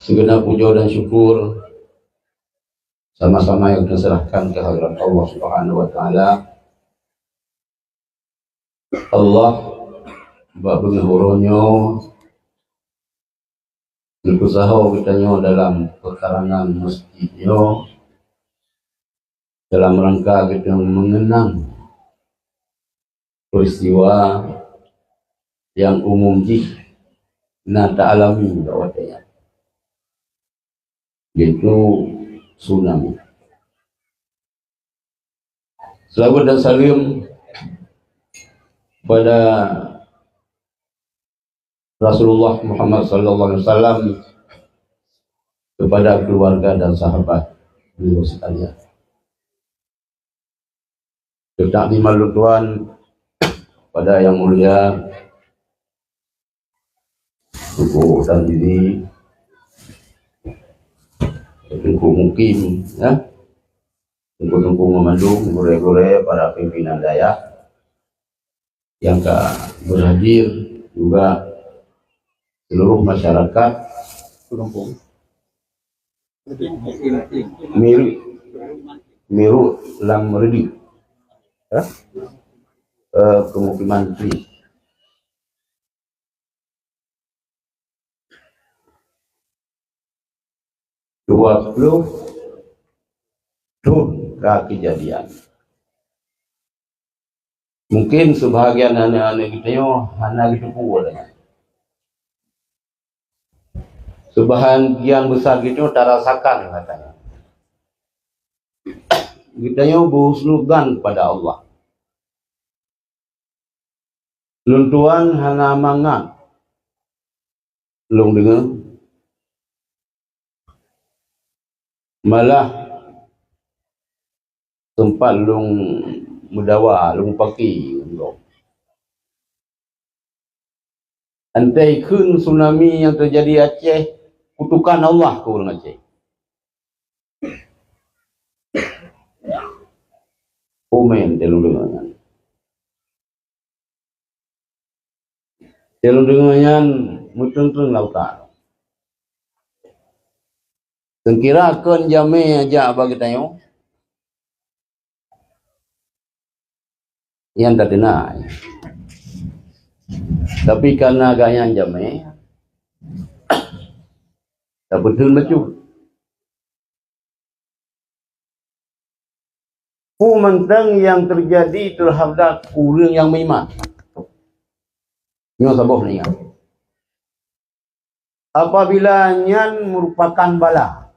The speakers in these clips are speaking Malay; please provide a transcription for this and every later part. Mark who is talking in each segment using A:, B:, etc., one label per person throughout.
A: Segenap puja dan syukur sama-sama yang kita serahkan ke hadirat Allah Subhanahu wa taala. Allah bab bengahuronyo usaha kita dalam pekarangan masjidnya dalam rangka kita mengenang peristiwa yang umum na ta'alami bawatnya, yaitu tsunami. Salawat dan salam pada Rasulullah Muhammad sallallahu alaihi wasallam, kepada keluarga dan sahabat beliau sekalian. Tetap di malu Tuhan pada yang mulia Tuku dan diri Tuku Mukim, ya, Tuku Memandung, gure-gure para pimpinan Dayak yang berhadir, juga seluruh masyarakat Miru Lam Redi, Pemukiman Tri. Dua puluh kejadian. Mungkin sebahagian anak-anak kita hanya gitu pula. Sebahagian besar gitu tak rasakan katanya. Kita berhusnudzan kepada Allah. Luntuan hana mangat. Lung dengar. Malah tempat lung mudawa, lung paki. Antai kun tsunami yang terjadi Aceh, kutukan Allah ke orang Aceh. Komen telung dengannya. Telung dengannya muteng-teng lautan. Tengkira kan jame aja bagi tayo. Yang tak denai. Tapi karena gaya jame, tak betul macam. Mentang yang terjadi terhadap orang yang beriman. Ini sabah ni. Apabila nyan merupakan bala,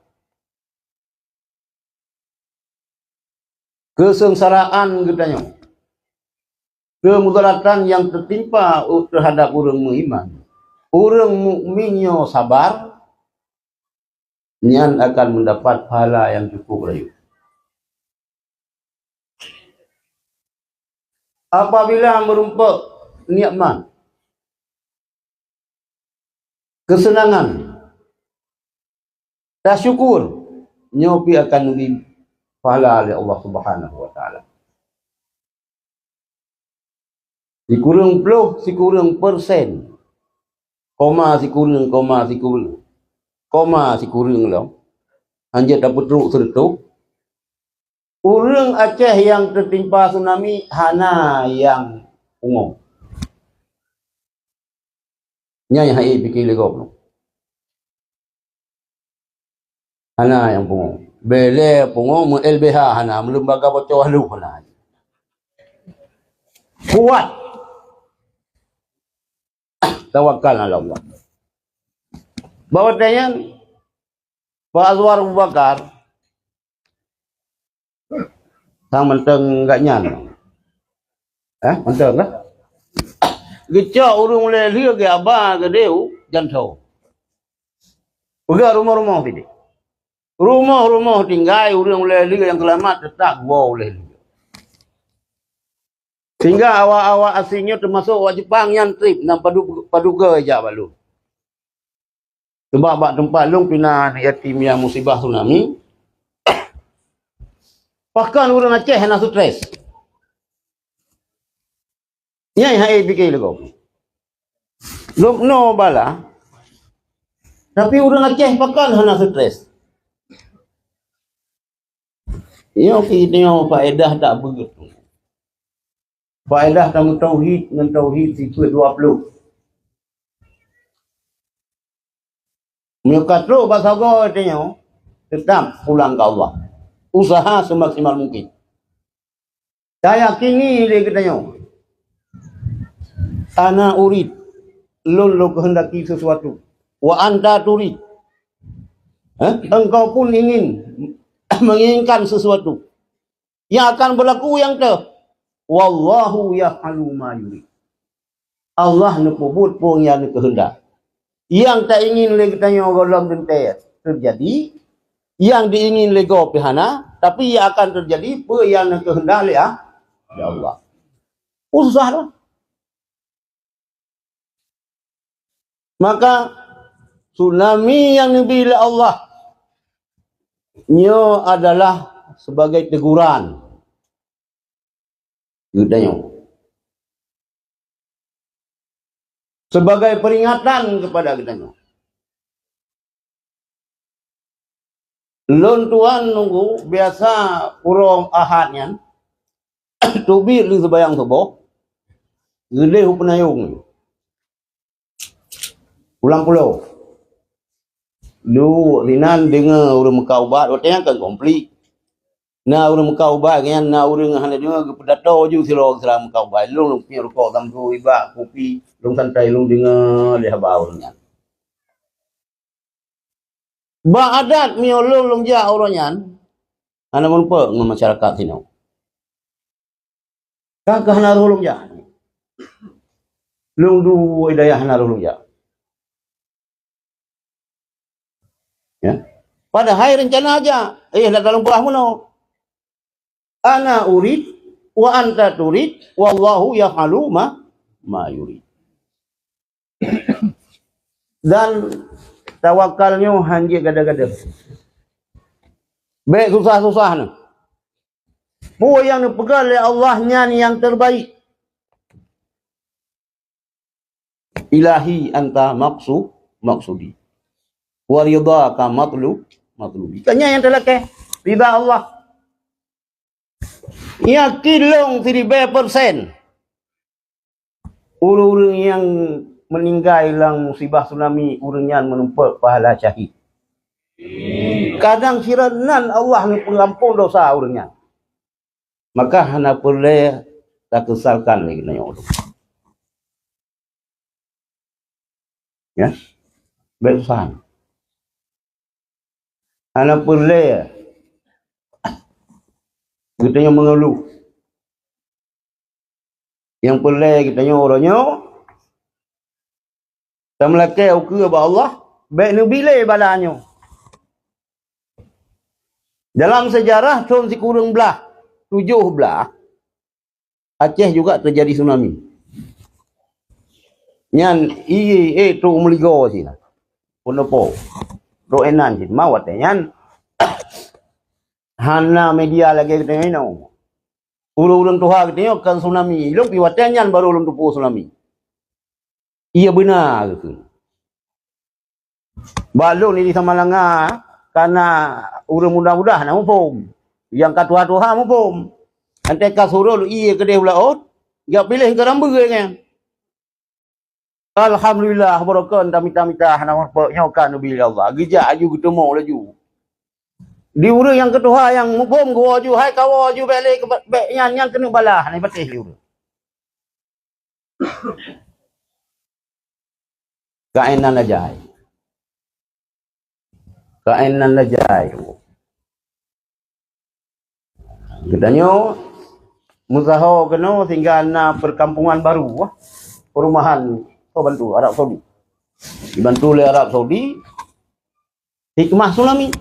A: kesengsaraan katanya, kemudaratan yang tertimpa terhadap orang beriman, orang mukminnya sabar, nyan akan mendapat pahala yang cukup rayu. Apabila merumpak nikmat, kesenangan, dan syukur, nyopi akan memberi pahala oleh Allah Subhanahu wa taala. Sikurang puluh, sikurang persen, sikurang lah. Hanya dapat teruk sertuk. Orang Aceh yang tertimpa tsunami hana yang umum. Nyai hai fikir legok. Hana yang umum. Bele pungo LBH hana lembaga bocor halu hana. Kuat. Tawakal ala Allah. Bawa tanya Pak Azwar Abu Bakar sang menteng enggak nyan. Menteng lah. Gecak urung mulai lihat ke abah ke deu jantou. Uga rumah-rumah tadi. Rumah-rumah tinggal urung mulai lihat yang selamat tetap gua oleh lihat. Sehingga awak-awak asingnya termasuk awak Jepang yang trip dan paduga aja balu. Sebab bak tempat lung pindah yatim yang musibah tsunami. Bahkan orang Aceh yang stres. Nyai hai fikir lego. Lok no bala Tapi orang Aceh pakan hana stres. Ya kita tengok faedah tak begitu. Faedah tentang tauhid dengan tauhid sifat 20. Mereka terus bahasa Allah tengok tetap pulang ke Allah. Usaha semaksimal mungkin. Saya kini dia tengok. Ana urid. Lu kehendaki sesuatu. Wa anta turid. Engkau pun ingin menginginkan sesuatu yang akan berlaku yang wallahu yaf'alu ma yurid. Allah nepubut pun yang kehendak. Yang tak ingin lagi tanya orang tentu terjadi, yang diingin lagi pihana, tapi yang akan terjadi apa yang kehendak ya Allah. Usahlah. Maka tsunami yang diberi Allah nyo adalah sebagai teguran. Gudanya. Sebagai peringatan kepada kita. Lon tuan nunggu biasa urang ahadnya tubir li sebayang subuh. Gede hupenayung. Pulang pulau. Lu rinan dengar orang Mekah ubat, waktunya kan komplit. Na orang Mekah ubat kan, na orang hanya dengar kepedato je sila Mekah ubat. Lu punya rokok tampu ibak kopi, lu santai lu dengar dia baunya. Ba adat mi lu ja orangnya. Ana mun pe dengan masyarakat sini. Kakah naruh lu ja. Lu du hidayah naruh lu ja. Ya. Pada hari rencana aja. Nak dalam buah mana? Ana urid wa anta turid wallahu yaf'alu ma yurid. Dan tawakalnya hanya gada-gada. Baik susah-susah ni. Apa yang dipegang oleh Allahnya ni yang terbaik. Ilahi anta maksudi. Waridaka matlubi. Tanya yang terlekeh. Ridha Allah. Yakin long 3%. Orang-orang yang meninggal dalam musibah tsunami, orangnya menumpak pahala syahid. Kadang siranan Allah ni pengampun dosa orangnya. Maka hana perlu tak kesalkan lagi nanya orang. Ya. Baik usaha. Anak perle kita yang mengeluh. Yang perle kita yang orangnya tak melakai ukur kepada Allah, baik ni bila balanya. Dalam sejarah tahun kurang belah 7 belah Aceh juga terjadi tsunami. Nyan tu meligo sini. Ponopo. Roenan sih mau katanya hana media lagi kita ini urang tuha kita kan tsunami lu piwatnya baru ulun tupu tsunami iya benar gitu balu ni di Samalanga karena urang mudah-mudah nak mupum yang katua-tuha mupum ante kasuruh iya kedeh ulaut gak pilih ke rambu kan. Alhamdulillah barakan mita-mita hana nyokan nabi Allah. Gija aju ketemu laju. Di urang yang kedua yang bom gua aju hai kawa aju balik yang kena balah ni patih di urang. Kainan lajai. Kainan lajai. Katanya muzaho kena tinggal na perkampungan baru perumahan bantu Arab Saudi. Dibantu oleh Arab Saudi. Hikmah tsunami.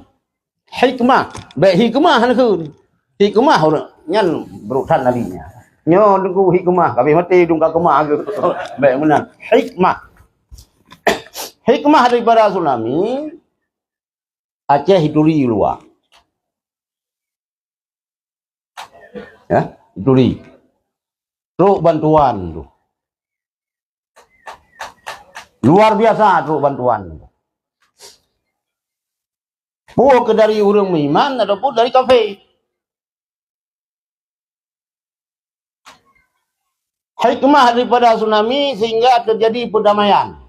A: Hikmah. Baik hikmah nak ke. Hikmah orang nyan berutan nabinya. Nyo tunggu hikmah, kami mati dung kemah ke. Baik benar. Hikmah. Hikmah daripada tsunami Aceh hituri luar. Ya, hituri. Truk bantuan tu. Luar biasa tu bantuan. Buah ke dari orang beriman ataupun dari kafir. Hikmah daripada tsunami sehingga terjadi perdamaian.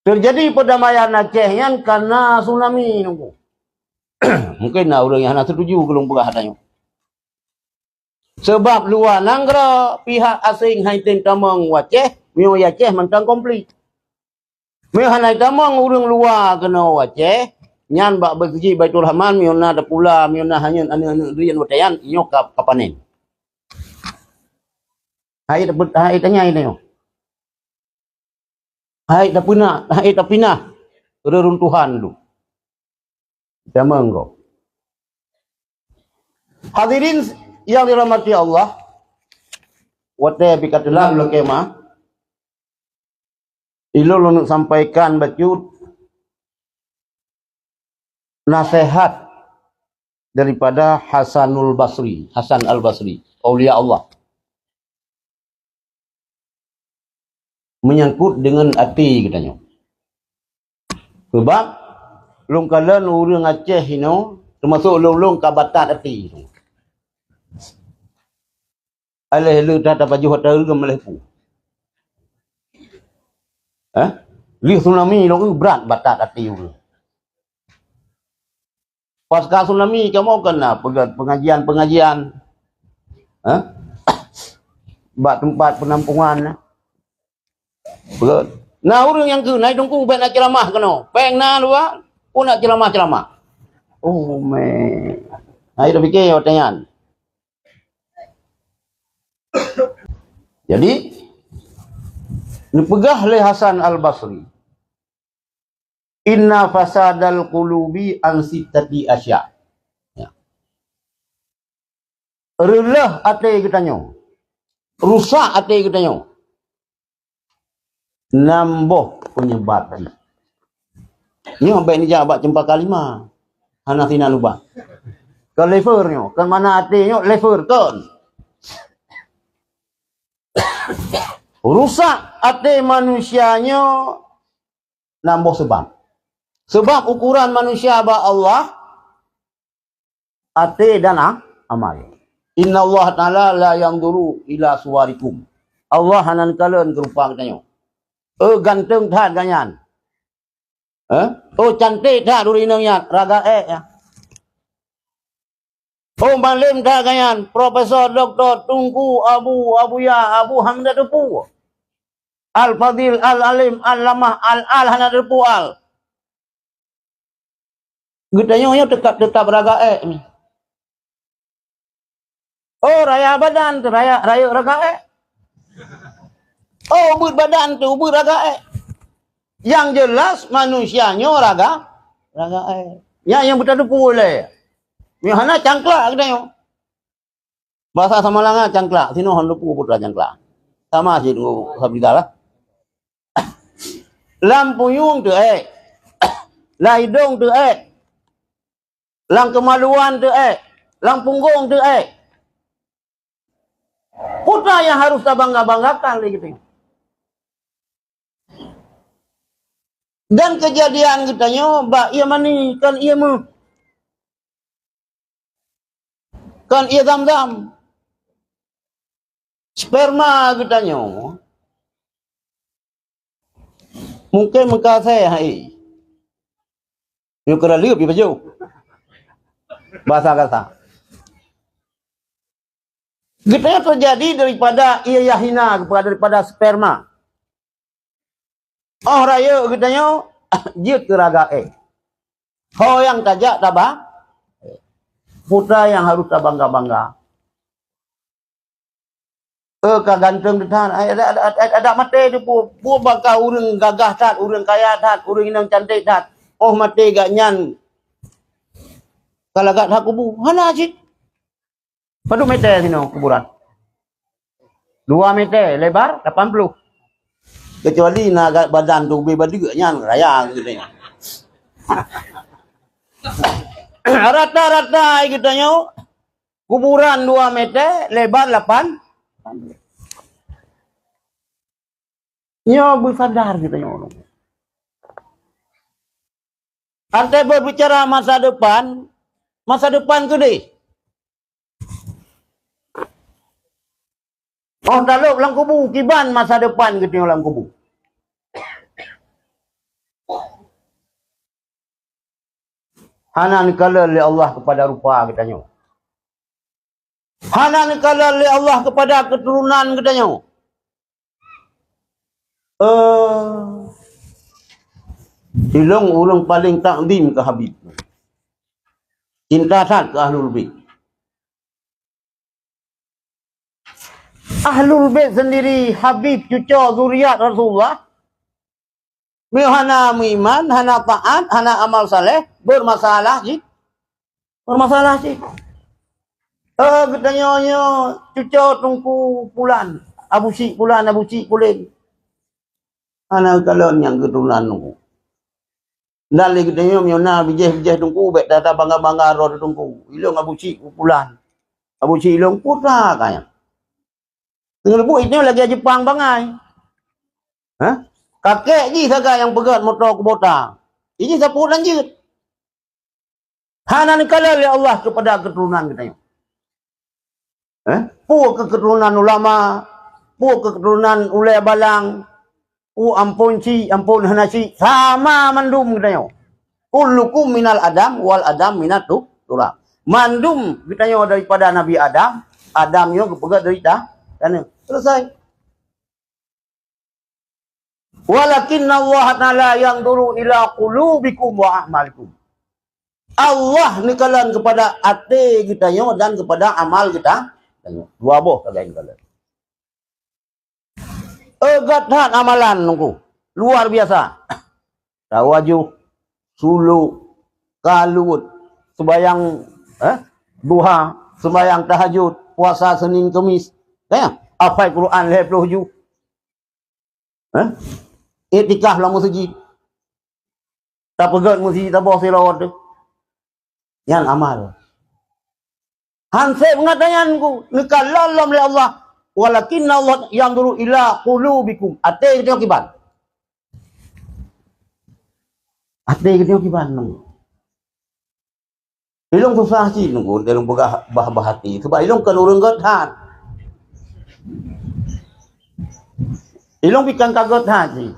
A: Terjadi perdamaian Aceh yang karena tsunami nunggu. Mungkin orang yang nak setuju belum pernah adanya. Sebab luar nanggara pihak asing haitin tamang Aceh, mio Aceh mentang komplit. Mio hanai tamang orang luar kena Aceh, nyan bak berkerja Baitul Rahman mio na ada pula mio na hanya anu rian watayan nyo kapanen. Hai tanya ini yo. Hai dah pinah reruntuhan dulu. Tamang ko. Hadirin yang dirahmati Allah, wate bikatullah lokema ilo nak sampaikan bacut nasihat daripada Hasan Al-Basri, aulia Allah, menyangkut dengan hati katanya. Sebab long kalan orang Aceh ino termasuk long kabatan hati. Alih lu dah baju hotel ke melepu. Li tsunami lo berat batat hati lu. Pasca tsunami kamu kena pengajian. Bak tempat penampungan. Berat. Nah orang yang ke naik dongkung nak ceramah kena. Peng na luar pun nak ceramah. Oh man. Hai dah fikir pertanyaan. Jadi dipegah oleh Hasan Al-Basri, inna fasadal qulubi an sittati asya. Ya. Relah hati katanya, rusak hati katanya, nambah penyebab ni. Ni sampai ni jawab jumpa kalimah hanatina lubang. Ke levernya, kan mana hatinya lever kan. Rusak hati manusianya nambah sebab ukuran manusia ba Allah hati dan amal. Inna Allah Ta'ala la yanzuru ila suwarikum. Allah hanan kalian kerupa katanya. Ganteng tak ganyan. Cantik tak duri nangnya raga ya. Malim tak ganyan. Profesor, doktor, Tunku, Abu Ya, Abu Hamzah Depu. Al-Fadil, Al-Alim, Al-Lamah, Al-Al, Hana Depu Al. Getanya tetap raga ni. Raya badan tu, raya raga ubud badan tu, ubud raga Yang jelas manusianya raga yang betul depu boleh. Mihana cangklak katanya. Bahasa Samalangan cangklak, sino hon depu putra cangklak. Sama sih dengan sabda lah. Lampuyung tu Lang hidung tu Lang kemaluan tu Lang punggung tu Putra yang harus kita bangga-banggakan gitu. Dan kejadian katanya, bak ia mani kan ia kan ia dam-dam. Sperma katanya. Mungkin muka saya Yo kena lihat di baju. Bahasa kata. Getanya terjadi daripada ia yahina daripada sperma. Raya getanya jut keraga Ho yang tajak tabah. Putra yang harus bangga-bangga. Kaganteng detan ada mati dia pu bakal urang gagah tat, urang kaya tat, urang inang cantik tat. Mati gak nyan. Kalau gak tak kubu, hana cik. Padu meter sini kuburan. 2 meter lebar 80. Kecuali nak badan tu lebih baduk nyan raya gitu. Rata-rata kitanya kuburan 2 meter lebar 8. Nyo bersadar kita nyo. Anda berbicara masa depan tu deh. Oh, taluk lang kubu, kiban masa depan kita lang kubu. Hana ni kala li Allah kepada rupa katanya. Hana ni kala li Allah kepada keturunan katanya. Ilong ulung paling takdim ke Habib. Cinta sangat ke Ahlul Bait. Ahlul Bait sendiri Habib cucu zuriat Rasulullah. Hana iman, hana taat, hana amal saleh, bermasalah sih. Bermasalah sih. Katanya cucu tungku pulan, Abu Syik pulen. Hana kalon yang keturunan tungku. Dan lagi katanya miona bijih tungku, bet data bangga roh tungku. Ilong Abu Syik pulan. Abu Syik ilong putra kaya. Tengah lebu ini lagi Jepang bangai. Hah? Kakek je saga yang pegat motor kubota. Ini siapa lanjut. Hana ni kala oleh Allah kepada keturunan kita. Pu ke keturunan ulama, pu ke keturunan ulai balang, pu ampun hanasi, sama mandum kita. Kullukum minal adam wal adam minat turab. Mandum kita daripada Nabi Adam, Adamnya kepegat dari tanah. Selesai. Walakinna Allah ta'ala yang duru ila qulubikum wa a'malikum. Allah ni kalan kepada hati kita dan kepada amal kita. Dua boh kalian kalan. Egathan amalan nunggu. Luar biasa. Tawajuh, sulu, kalut, sembayang duha, sembayang tahajud, puasa Senin Kamis. Hafal Quran 27. Iktikaf dalam masjid. Tak pegat masjid tak bawa selawat tu. Yang amal. Hansib mengatakan ku, nikalallam li Allah, walakinna Allah yang dulu ila qulubikum. Ate kita kiban. Ate kita kiban nunggu. Ilong susah sih nunggu dalam bah hati. Sebab ilong kan orang gathan. Ilong pikan kagot haji.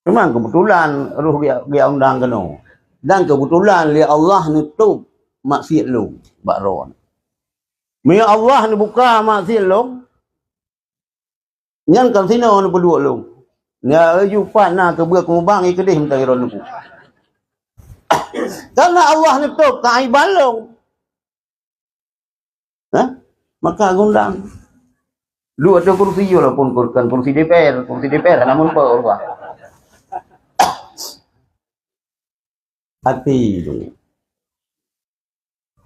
A: Memang kebetulan ruh dia undang kena. Dan kebetulan li Allah nutup maksiat lu bakron. Mia Allah ni buka maksiat lu. Nyan kan sino ni berdua lu. Nya jupat na ke ber kembang ikdih minta ron lu. Karena Allah nutup kaiban lu. Maka gundang. Lu ada kursi yo lah pun kursi DPR namun apa. Hati tu.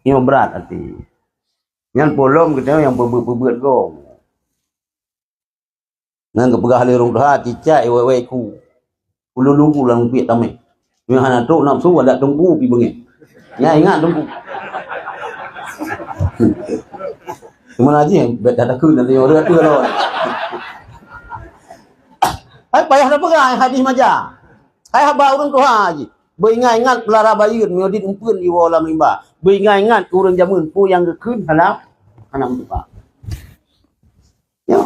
A: Ini berat hati. Yang polom kita yang berbuat gong. Nang kepegah le rong dah cicak wewe ku. Ulu-ulu lang piat tamai. Ni hana tok nafsu ada tunggu pi bengek. Ya ingat tunggu. Mana aja bet dah takut nanti orang tu lawan. Ai payah dah pegang hadis maja. Ai haba urang tuha haji. Beringat-ingat pelara bayun miodit umpun di walam limba. Beringat-ingat urang jamun pu yang keun halap anak tuha. Ya.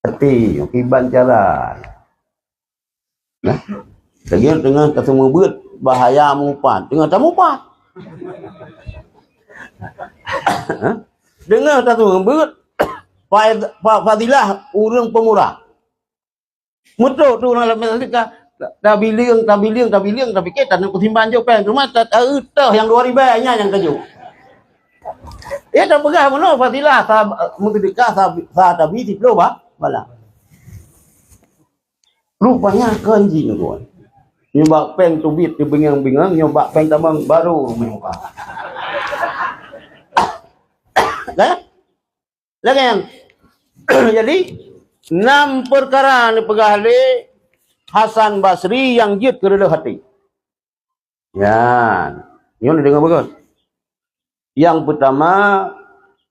A: Tapi iban cara. Nah. Lagi dengan ketemu beut bahaya mupat. Dengan tak mupat. Dengar tak tu beut fadilah urang pemurah. Mutu tu dalam mereka tabiling tapi kita nak simpan je pen rumah tak yang 2000 nya yang keju. Ya dah pegah mana fadilah mutadika tabi di loba bala. Rupanya kanji tuan. Nyoba pen tubit di bingang-bingang nyoba pen tambang baru rumah. Lagi yang jadi 6 perkara ni pegah le Hasan Basri yang jid kerana hati. Ya, ini dengar bagus. Yang pertama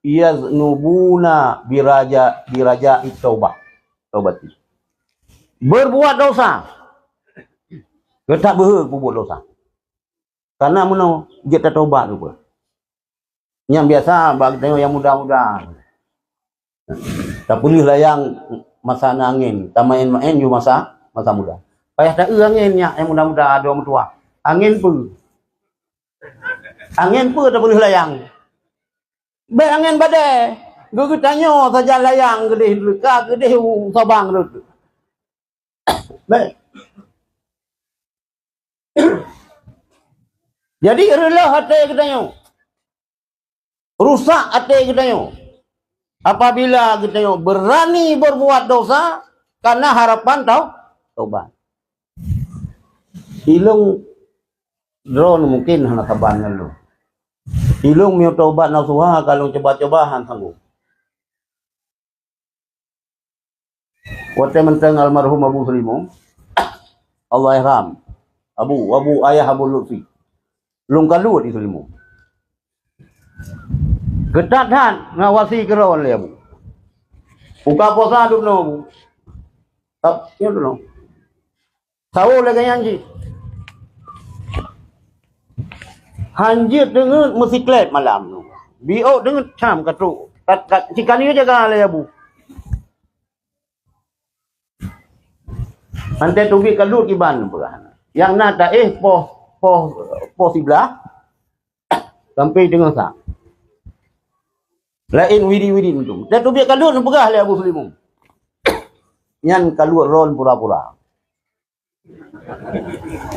A: yaznubuna biraja taubat. Berbuat dosa. Dia tak berbuat dosa. Karena mana dia tak taubat tu pun. Yang biasa bagi tengok yang muda-muda. Tak boleh layang masa angin. Tak main-main juga masa muda. Payah tak angin yang muda-muda ada orang tua. Angin pun. Angin pun tak boleh layang. Baik angin badai. Gua tanya saja layang gede dekat gede Sabang tu. Baik. Jadi rela hati kita tengok. Rusak hati kita tengok. Apabila kita tengok berani berbuat dosa karena harapan taubat. Ilung drone mungkin hana taban lu. Ilung miu taubat nasuha kalau coba-cobaan sanggup. Waktu mentang almarhum Abu Selimu, Allah yarham. Abu ayah Abu Lutfi. Lung kalut di Selimu. Ketatan ngawasi keron le Abu. Buka puasa dulu no Abu. Tak, ya dulu. Tahu lagi anji. Hanjir dengan mosiklet malam tu. Biok dengan cam katruk. Cikan ni jaga le Abu. Nanti tubi kalut kiban perah. Yang nak tak poh sebelah sampai dengan sak. Lain widi tu. Dan tubi kalut perah le Abu Sulimum. Nyan kalut ron pura-pura.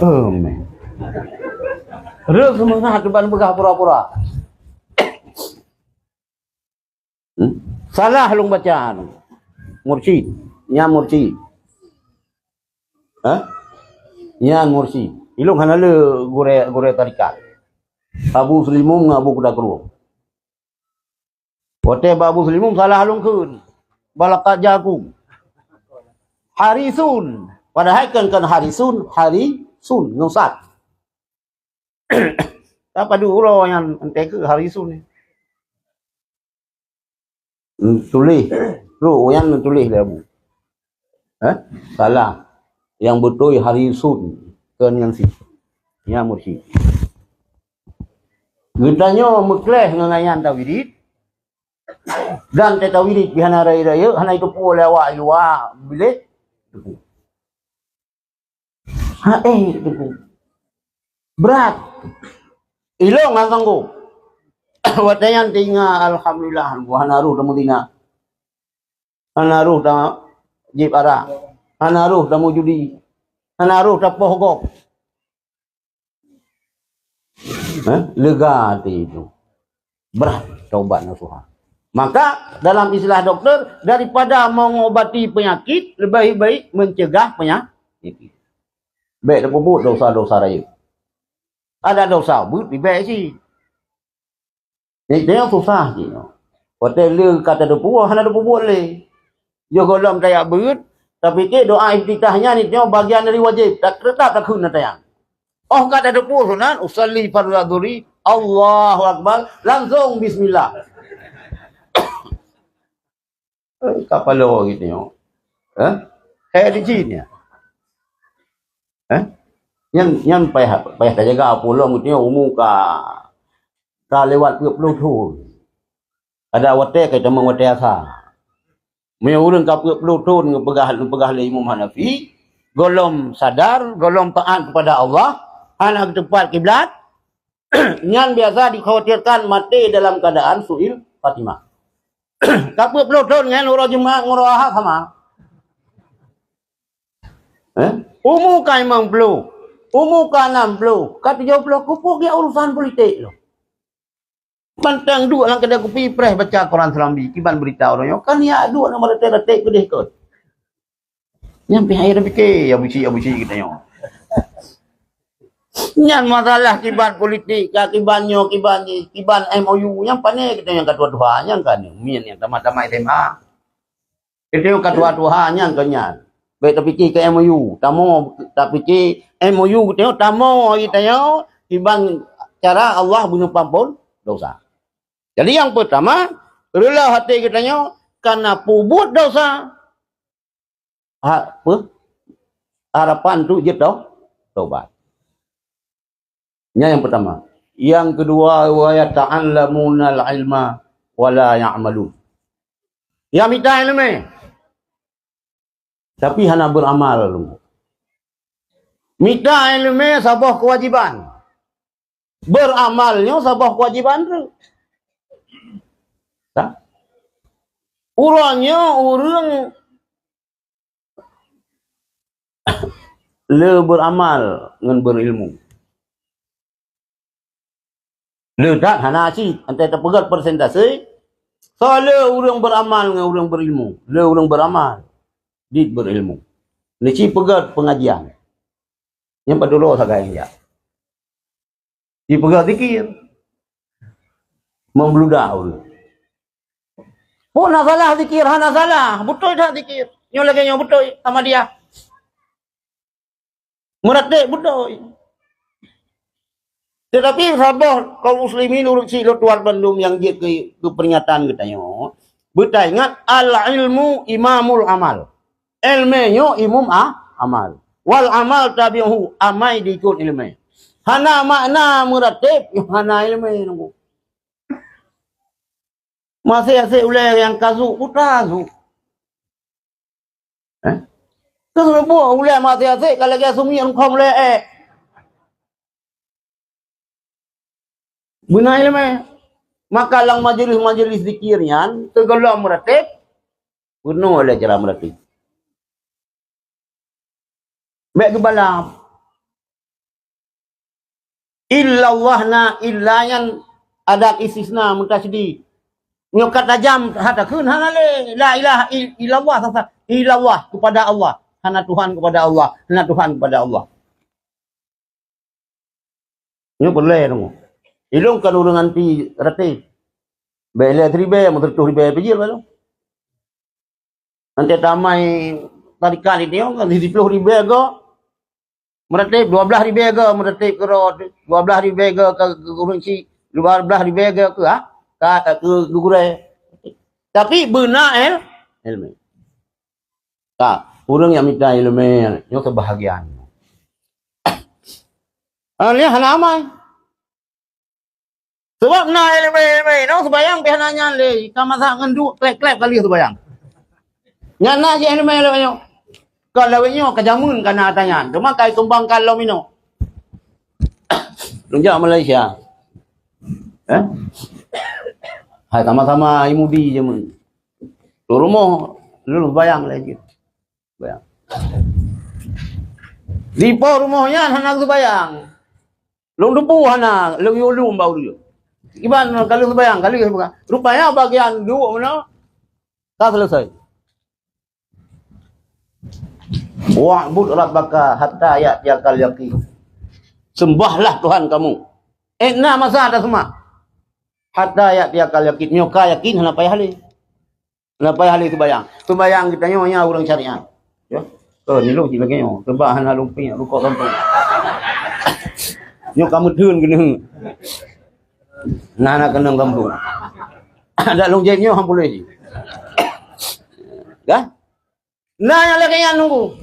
A: Man. Rel semangat kiban perah pura-pura. Salah lung bacaan. Mursyid, nya mursyid. Yan mursyid. Ilung hanale gore tarikat. Abu Sulimum ngabu kuda keruang. Wote Abu Sulimum salah halung kun. Balakat jagung. Harisun. Padahal kan harisun ngusat. Apa dulu yang ente ke harisun ni. Tulis. Ru yang tulis dia Abu. Salah. Yang betul harisun kan yang si. Ya mursyid. Gentanya mekleh ngangayan tawhid. Dan tawhid bihana raya hana itu pun lewat luar bilik. Berat. Ilong ang sanggup. Watayan tinggal alhamdulillah hanaruh damu dina. Hanaruh damu jib arah. Hanaruh damu judi. Hanaruh damu hogok. Lega hati itu. Berat taubat nasuha. Maka dalam istilah dokter, daripada mengobati penyakit, lebih baik mencegah penyakit. Baik dah pupuk dosa-dosa raya. Ada dosa, lebih baik sih. Ini yang susah sih. Hotel dia kata ada puas, ada pupuk boleh. Dia golong tayak berit, tapi ke doa iftitahnya ni tengok bagian dari wajib. Tak tetap tak kena tayang. Oh kata ada puas sunan, usalli fardhu Allahu Akbar, langsung bismillah. Kapalo gitu yo. Kayak di sini ya. Yang payah tak jaga pulang gitu umum ka lewat ke Bluetooth. Ada wate kita mengwate asa. Meu urang ka Bluetooth ngepegah le Imam Hanafi, golom sadar, golom taat kepada Allah, anak tepat kiblat. Yang biasa dikhawatirkan mati dalam keadaan suil Fatimah. Kapur Bluetooth dengan orang jemaah ngoroha sama. Umukan memang blue. Umukan 60. Kata jauh blue kupuk dia urusan politik loh. Pantang dua lang kedai kopi press baca Quran Serambi. Kiban berita orang kan ya dua nama retek kedai kot. Yang pihak dia fikir abusi kita yo. Yang masalah kiban politik, kiban MOU yang pandai kita yang ketua-tua yang kan min yang tamat-tamat SMA. Kita yang ketua-tua yang kenyan. Baik tapi ke MOU, tamu tapi ke MOU kita tamu kita yo kiban cara Allah bunuh pampun dosa. Jadi yang pertama, rela hati kita yo karena pubut dosa. Harapan tu je tau taubat. Yang pertama. Yang kedua, wa yata'allamunal ilma wa la ya'malun. Yang minta ilmu tapi hana beramal lu. Minta ilmu sabah kewajiban. Beramalnya sabah kewajiban tu. Tak? Orangnya orang le beramal dengan berilmu. Le tak hana asyik antara terpegat persentase. So le orang beramal dengan orang berilmu. Le orang beramal di berilmu. Leci pegat pengajian. Yang padolo sagai dia. Di pegat zikir. Membludak orang. Oh, nak salah zikir, hana salah. Betul tak zikir? Nyo lagi nyo betul sama dia. Meratib betul. Tetapi sabar kaum muslimin urut si luar Bandung yang dia ke peringatan katanya. Betul ingat al-ilmu imamul amal. Ilmunya imam amal. Wal amal tabi'uhu, amai diikut ilmu. Hana makna meratib, hana ilmu. Masih asyik ulai yang kazuk, putazu. Terus buat ulai masih asyik, kalau dia sumi yang kau mulai Benar ilmu. Maka lang majlis-majlis zikirnya, tergelam meratib, penuh oleh cara meratib. Baik kebalam. Illa Allahna illa yang ada istisna mutasydid. Nyokat tajam hata kun hana la ilaha illallah sasa illallah kepada Allah, hana Tuhan kepada Allah, hana Tuhan kepada Allah. Nyo boleh dong. Ilung kan urang anti rati. Bele tribe mutertuh ribe pejil balu. Nanti tamai tarikan ini kan 10 ribe go. Meratib 12 ribe go, meratib ke 12 ribe go ke urang si 12 ribe go ke ke gugurai. Tapi benar ilmu. Tak, orang yang minta ilmu yang kebahagiaan. Ni halamai. Sebab na ilmu no sebayang pihananya le, kamasa ngendu klep-klep kali sebayang. Nyana je ilmu le. Kalau nyo kejamun kana tanya, cuma kai tumbang kalau mino. Lunjak Malaysia. Hai sama-sama imudi je mun. Tu rumah lu bayang lagi. Bayang. Lipo rumahnya hana tu bayang. Lu dupu hana, lu yulum bau dia. Iban kalau bayang kali rupanya bagian dua mana? Tak selesai. Wa'bud rabbaka hatta ya'tiyakal yaqin. Sembahlah Tuhan kamu. Enna masa ada semua. Hatta ya'tiyakal yaqin. Nyoka yakin hana payah hali. Hana payah hali sembayang. Sembayang kita nyonya orang syariat. Ya. Ni lu cik lagi nyo. Sebab hana lumpi rukuk kampung. Nyo kamu dun kena. Nana kena kampung. Ada long jek nyo hang boleh ji. Kan? Nah yang lagi yang nunggu.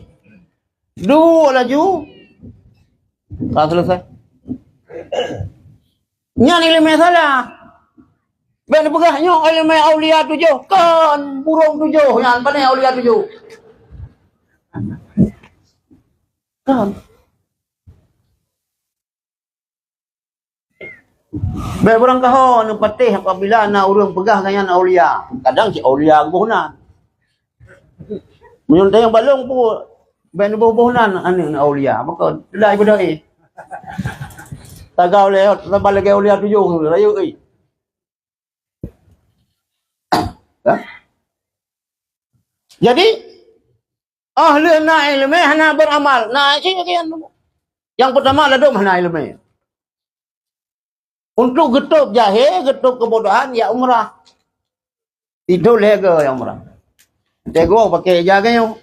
A: Dua laju. Tak selesai. Nyan ilmu salah. Ben pegahnya ilmu aulia 7. Kan burung 7 yang pandai aulia 7. Kan. Ben orang kahon patih apabila na urang pegah dengan aulia. Kadang si aulia gunan. Menyuntai yang balong pun ben buh-buhnan anu aulia. Maka lai pada tagaw le tambah lagi aulia 7 rayu euy. Jadi ahli na ilmu hana beramal. Nah sikian. Yang pertama ladum hana ilmu. Untuk getup jahil, getup kebodohan ya umrah. Itu lega yang umrah. Tego pakai jaganya.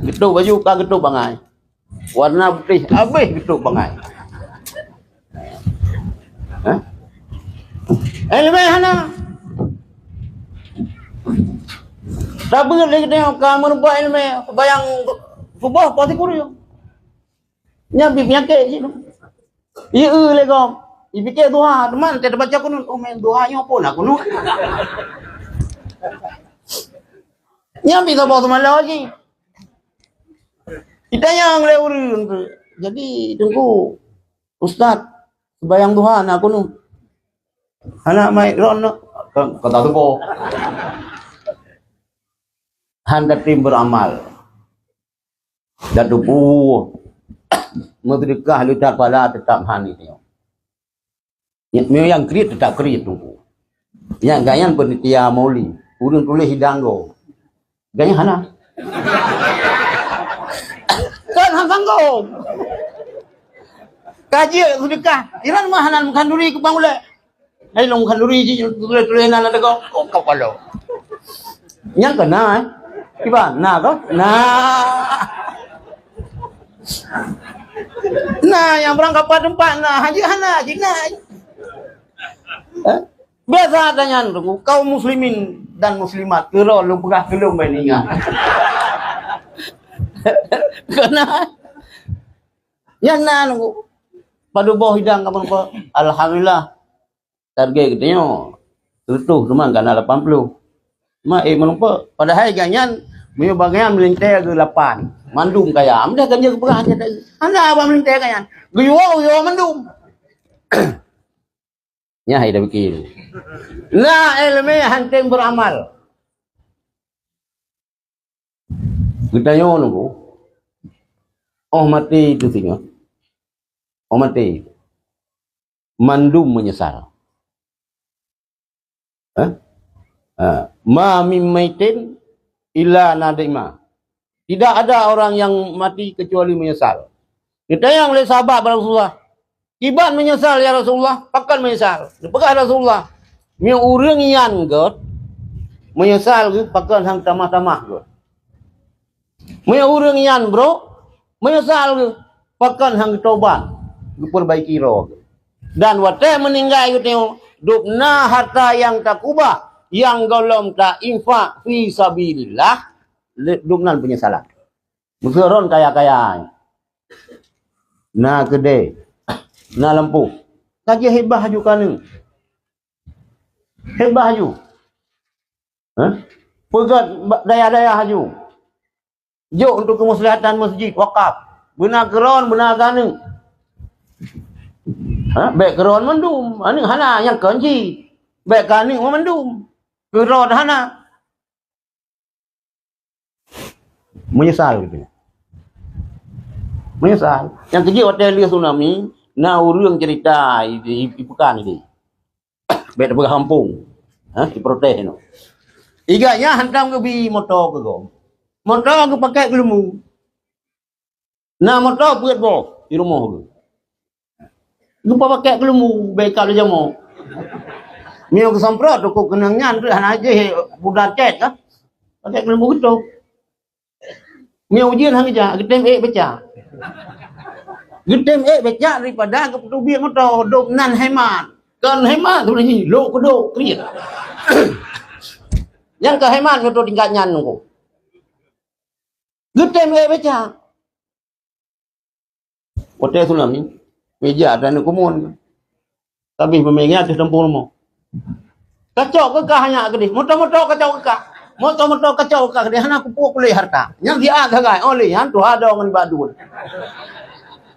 A: Getup baju ka getup bangai. Warna putih habis getup bangai. Ilmu hana. Tapi lagi tengok kamu nampak ilmu bayang subuh pasti kurang. Nyambi penyakit je tu. Ya le kau. Fikir doa, teman tak baca kunut. Oh main doanya apa nak kunut? Nyambi kau bawa malam lagi. Kita yang le urun tu. Jadi tunggu ustaz sembahyang duha nak kunut. Anak mai ron kata tu po. Hendak tim beramal. Dan tubuh merdeka lutar pala tetap hani tengok. Yang kreat tetap kreat tunggu. Yang gayan penitia mauli, urun tulis hidanggo. Gayan hana. Kan hanggo. Kaji sedekah. Iran mah hanan kanduri ke bangule. Hai long kanduri ji tulis nana dego. Oh kau kalau. Yang kena Iba, nah kau? Nah, yang berangkat pada tempat nah, haji hana, haji nah. Biasa adanya kaum muslimin dan muslimat kira lu pegah kelum beninga. Kena. Ya nah nunggu. Pada bawah hidang kapan apa? Alhamdulillah. Target katanya tutuh teman kan 80. Ma menumpa padahal ganyan meu bagian melintai ke 8 mandum kaya amdah kan je keperah dia anda apa melintai ganyan guyo mandum nya hai dah fikir la ilmi hanting beramal kita yo nunggu oh mati itu tengok oh mati mandum menyesal ma min maitin illa nadima. Tidak ada orang yang mati kecuali menyesal. Kita yang oleh sahabat Rasulullah. Iban menyesal ya Rasulullah, pakan menyesal. Depegah Rasulullah. Mi urang yan got menyesal ke pakan hang tamah-tamah got. Mi urang yan bro menyesal ke pakan hang tobat diperbaiki roh. Dan wate meninggal gitu dupna harta yang tak ubah yang golong tak infak fi sabilillah dumnan penyesalan. Musuron kaya-kaya. Na gede. Na lampu. Kaji hebah haju kanu. Hebah haju. Pegat daya-daya haju. Jok untuk kemaslahatan masjid wakaf. Benar keron, benar kanu. Baik keron mendum. Anu hana yang kunci. Baik kanu mendum. Kerod hana menyesal gitu. Menyesal. Yang kerja hotel dia tsunami, na urang cerita di pekan ini. Baik dekat kampung. Di protes no. Iganya hantam ke bi motor ke go. Motor ke pakai gelemu. Na motor buat bo di rumah ke. Lupa pakai gelemu, baik kalau jamu. Mio ke semprot kok kenangnya tu hana aje budak cet kan. Pakai gelembung gitu. Mio ujian hang aja, getem baca. Getem baca daripada ke petubi motor dok nan hemat. Kan hemat tu ni lo kedok kriat. Yang ke hemat motor tingkat nyan ko. Getem baca. Hotel tsunami. Meja dan kumun. Tapi pemengnya atas tempur mo. Kacau ke hanya gede. Motor-motor kacau ke motor-motor kacau ke dia hana kupuk oleh harta. Yang dia gagai oleh yang tu ada orang badul.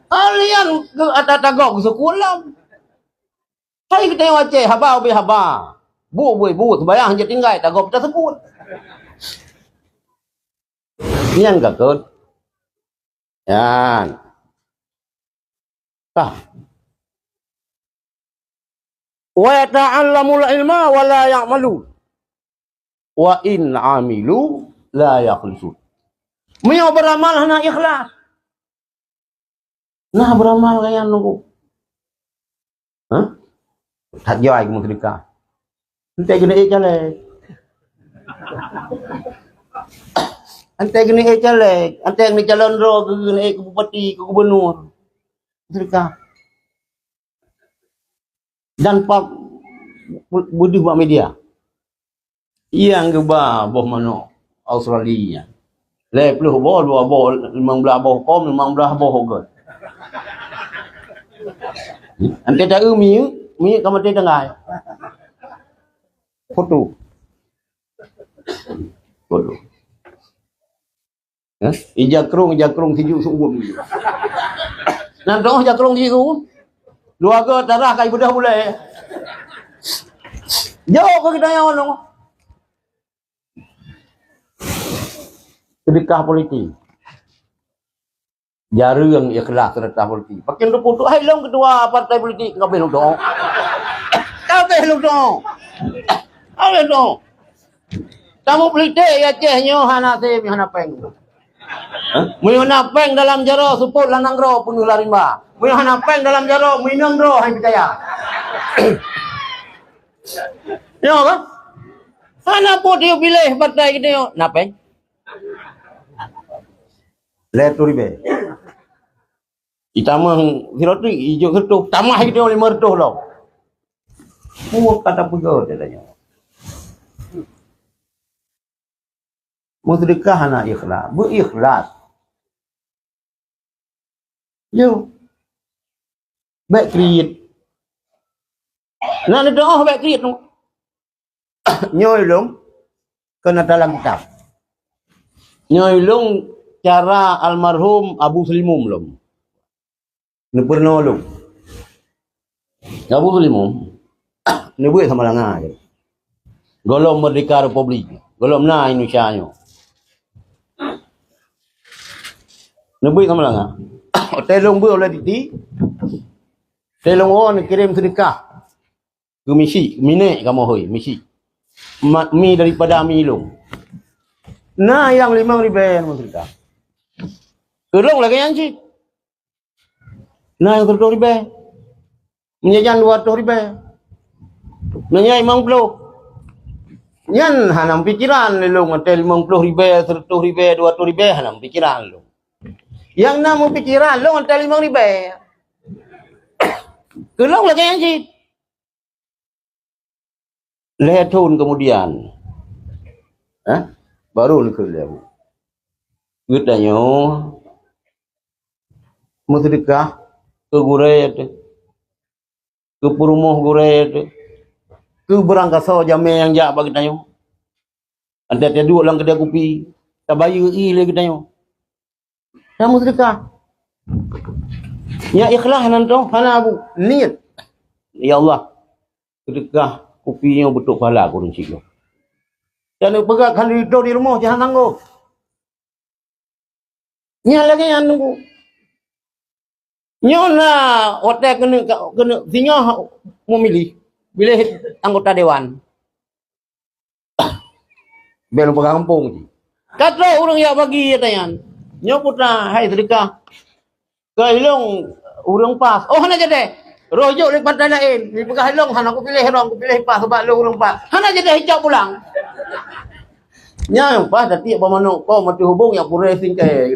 A: Alian ke atas tagak sekolah. Hai kita wace haba be haba. Bu bayang je tinggal tagak tersebut. Yang gakut. Yan. Tah. Wa ta'allamul ilma wa la ya'malu wa in 'amilu la yakhlisun. Mio beramal hana ikhlas. Nah beramal kayan nunggu. Tak jai ke sedekah. Ente kena calek. Ente kena calek, ente kena calon ro kena ke bupati ke gubernur. Sedekah. Dan pak budi buat media yang geba boh mano Australia le pluh boh 2 boh 15 boh kom 15 boh god Ante tak mi kamu te tengah. Foto. Ijakrung sijuk sungguh. Nan doh jakrung sijuk. Dua ke tarah kai budah boleh. Jauh ke kita yang ono. Sedekah politik. Jarang ikhlas sedekah politik. Pakai putuk hai long ketua partai politik kau belum dong. Kau belum dong. Kau belum dong. Kamu politik ya cehnya hana se hana peng. Mu hana peng dalam jaro suput lanang ro penuh larimba. Mu hana peng dalam jaro minang ro hai percaya. Ya apa? Hana pun dia pilih partai kita napeng. Let tu ribe. Itama hirot tu hijau kertuh. Tamah kita oleh mertuh lo. Muak kata pegawai katanya. Sedekah anak ikhlas. Berikhlas. Yo. Baik kriit. Nak doa baik kriit tu. Nyoi long. Kena dalam kitab. Nyoi long cara almarhum Abu Slimum long. Ni pernah long. Abu Slimum. Ni buat sama langa je. Golong Merdeka Republik. Golong na Indonesia nyo. Ni buat sama langa. Telong buat oleh titi. Telong orang kirim sedekah. Ke misi, minek kamu hoi, misi. Mi daripada mi long. Nah yang 5,000 yang sedekah. Kelong lagi yang cik. Nah yang 30,000. Menyajan 200,000. Menyai 50. Yan hanam pikiran long hotel 50,000, 100,000, 200,000 hanam pikiran long. Yang namu pikiran long hotel 5,000. Kelong lagi yang cik. Letun kemudian. Baru ke lewu. Katanya mau sedekah ke guret, ke perumuh guret, ke berangkasa jame yang jak bagi tanya. Anda tiada dua lang kedai kopi, tak bayar lagi tanya. Kamu sedekah. Ya ikhlas nanti, hana abu niat. Ya Allah, sedekah kopinya betul pahala aku runcik lo. Jangan pegang kali itu di rumah jangan tangguh. Nya lagi yang nunggu. Nyona hotel kena singa memilih anggota dewan. Belum pegang kampung je. Kata orang yang bagi tanya. Nyo putra hai sedekah. Kailong urang pas. Oh hana jadi. Rojuk di partai lain. Ni pegang hilong hana aku pilih pas sebab lu urang pas. Hana jadi hijau pulang. Nya yang pas dah tiap bermanuk kau mati hubung yang pura singkai.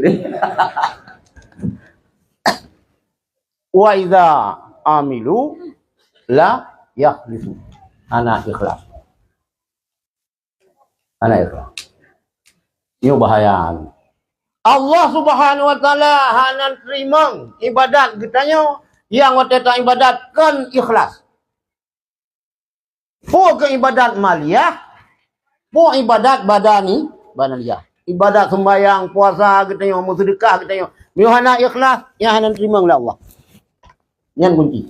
A: Wa idza amilu la yakhlifu. Anak ikhlas. Anak ikhlas. Ini bahaya. Allah Subhanahu wa taala hanan terima ibadat kitanya yang waktu ibadat kan ikhlas. Po ke ibadat maliyah, po ibadat badaniyah. Ibadat sembahyang, puasa kitanya, sedekah kitanya. Mihana ikhlas yang hanan terima oleh Allah. Yang kunci.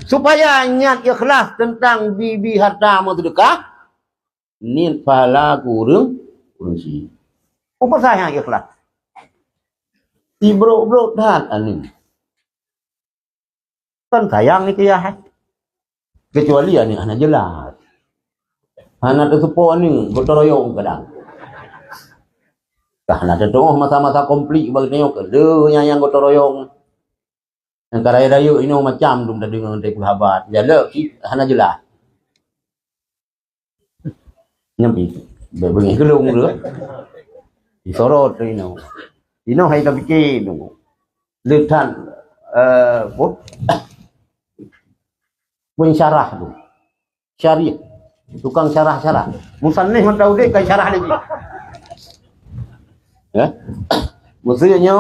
A: Supaya niat ikhlas tentang bibi harta sedekah, niat pahala kurang si. Apa saya ikhlas? Si bro dah ani. Kan sayang ni kaya. Kecuali ani anak jelas. Anak tersepuh ni gotong royong kadang. Karena ada doh masa-masa komplit bagi tengok ke yang gotong royong. Yang raya-raya ini macam tu dah dengar dari sahabat. Jala hana jelas. Nyampi. Bengi gelung tu. Disorot tu ini. Ini hai tak fikir tu. Letan pun syarah tu. Syariah. Tukang syarah-syarah. Musannif man tahu dia kan syarah lagi. Ya. Maksudnya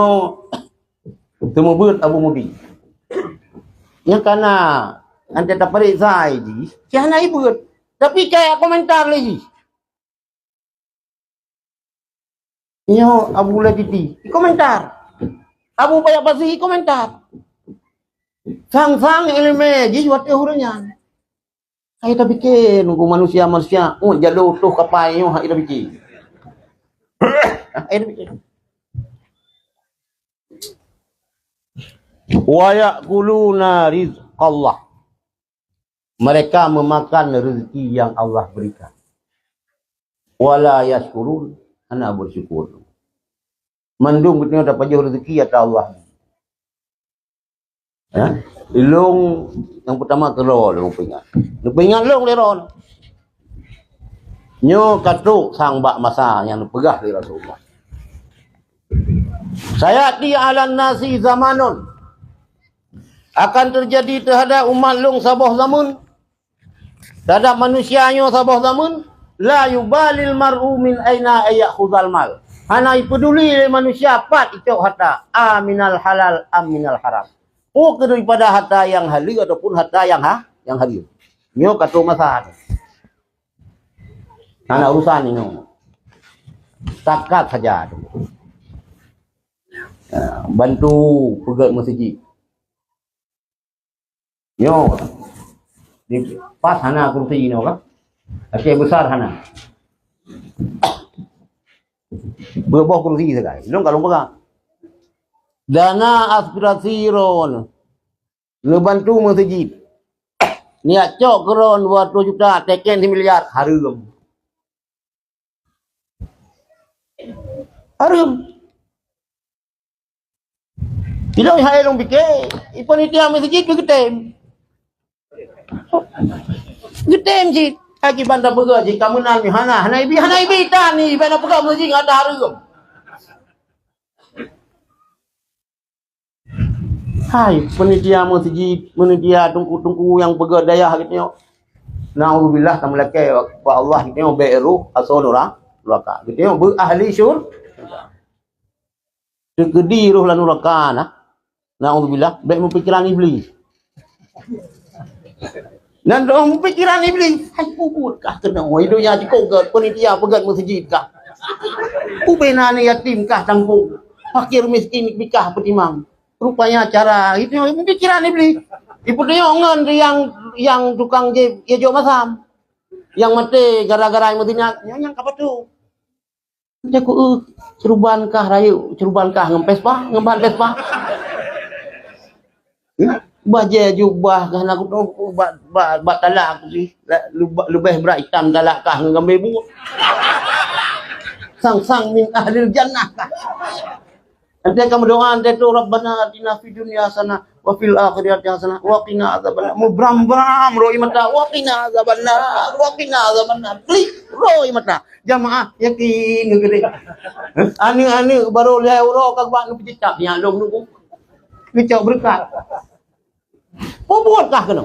A: temu beut Abu Mudi. Yang kana ante tak periksa ji. Kiana ibu. Tapi kayak komentar lagi. Nyo Abu Latiti komentar. Abu banyak pasti komentar. Sang-sang ilmu ji buat hurunnya. Saya tak fikir nunggu manusia jalur tuh kapai yo saya tak fikir. Saya tak fikir. Wa yaquluna rizqallah. Mereka memakan rezeki yang Allah berikan. Wala yashkurun, ana bersyukur. Mandung betulnya dapat jauh rezeki atau Allah. Ya? Ilung yang pertama kero lu pingat. Lu pingat long leron. Nyo katuk sang bak masa yang pegah di Rasulullah. Sayati alan nasi zamanun. Akan terjadi terhadap umat long sabah zaman. Terhadap manusianya sabah zaman, la yubalil mar'u min aina ayakhudhal mal. Hana peduli manusia pat itu harta, aminal halal aminal haram. Daripada harta yang halal ataupun harta yang haram. Nyo kata masalah. Hana urusan ini. Takat saja. Bantu pegat masjid. Nyo pas hana kursi ini kan? Okey besar hana. Berapa kursi sekali? Long kalau pegang. Dana aspirasi ron. Le bantu masjid. Niat cok keron 200 juta, teken 1 miliar harum. Harum. Tidak hai long fikir, panitia masjid ke getem. Getem ji, aki banda pega ji kamu nang hana ibi tani banda pega masjid ada harum. Hai panitia masjid, panitia tungku yang pega daya gitu. Nauzubillah kamu laki wa Allah gitu beru asodora laka. Gitu bu ahli syur. Tegedi ruh lan neraka nah. Nauzubillah baik mempikiran iblis. Dan dong pikiran iblis, hai puput kah kena hidupnya cikau ke panitia pegat masjid kah. Ubena ni yatim kah tanggung. Fakir miskin nikah petimang. Rupanya cara itu pikiran iblis. Ibu dia ongan yang tukang je jo masam. Yang mati gara-gara matinya yang apa tuh? Dia ku ceruban kah rayu, ceruban kah ngempes pa, ngemban pes pa. Baje jubah kan aku tu bat talak aku sih lebih berat hitam talak kah ngambil bunga sang min ahlil jannah kah nanti kamu doa nanti tu rabbana atina fid dunya hasanah wa fil akhirati hasanah wa qina adzabannar mubram roi mata wa qina adzabannar klik roi mata jamaah yakin gede ani baru lihat euro kag bak nu picak nya long nunggu picak berkat. Buatkah kena?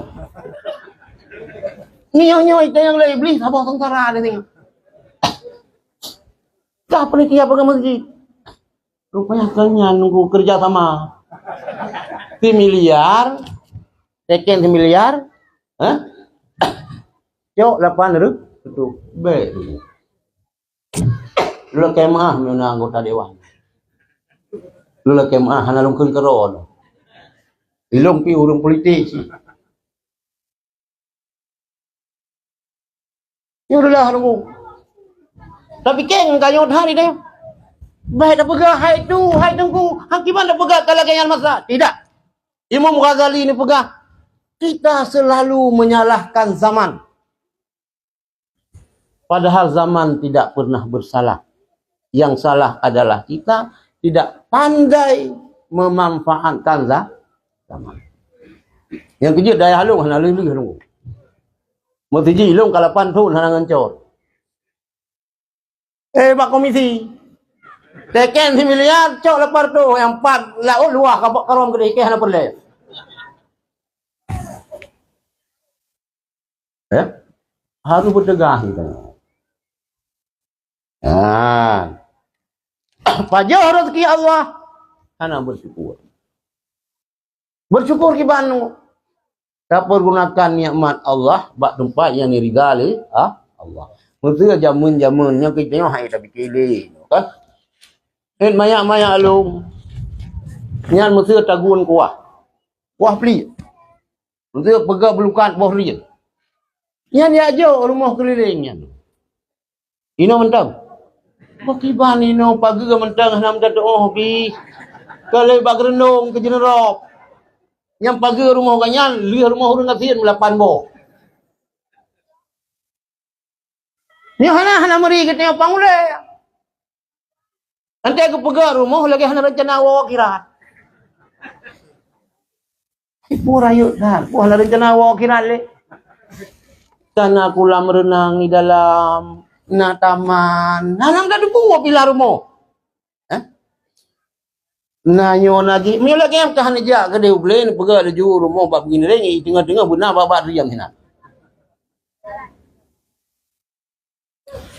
A: Nyonya itu yang lain iblis abang sengsara ada ni. Kah panitia pegang masjid. Rupanya kalian nunggu kerja sama. 1 miliar, teken 1 miliar, Cok 8 ruk, itu baik. Lu kemah mana anggota dewan. Lu kemah hana lungkeun keron. Ilong pi urung politik. Ya udahlah nunggu. Tapi keng kayo hari deh. Baik dah pegah hai tunggu. Hakiman dah pegah kalau kenyan masa. Tidak. Imam Ghazali ini pegah. Kita selalu menyalahkan zaman. Padahal zaman tidak pernah bersalah. Yang salah adalah kita tidak pandai memanfaatkan zaman. Yang kejut daya halung hana leuleung halung. Mutiji ilung kalapan tun hana ngancor. Pak komisi. Teken 1 miliar cok lepar tu yang 4 laut luah kabak karom gede ke hana perle. Harus bertegah kita. Pajak rezeki Allah hana bersyukur. Bersyukur kiban Tak pergunakan nikmat Allah bak tempat yang diridai Allah. Mesti jamun-jamun yang kita tengok hai tapi kele kan. Mayak-mayak lu. Nyan mesti tagun kuah. Kuah peli. Mesti pegang belukan bawah ria. Nyan dia ajo rumah kelilingnya. Ino mentang. Makiban ino pagi ke mentang nam dak oh bi. Kalau bak renung ke jenerop. Yang pagi rumah kanyan, lihat rumah orang ngasian 8 bo. Ni hana meri kita yang pangule. Nanti aku pegang rumah lagi hana rencana awak kira. Ibu rayu dah, aku hana rencana awak kira le. Sana aku lam renang di dalam taman. Nanang dah debu bila rumah. Nanyo lagi, mi lagi yang tahan aja ke dia boleh pegang laju rumah bab begini lagi tengah-tengah benar babat riam sini.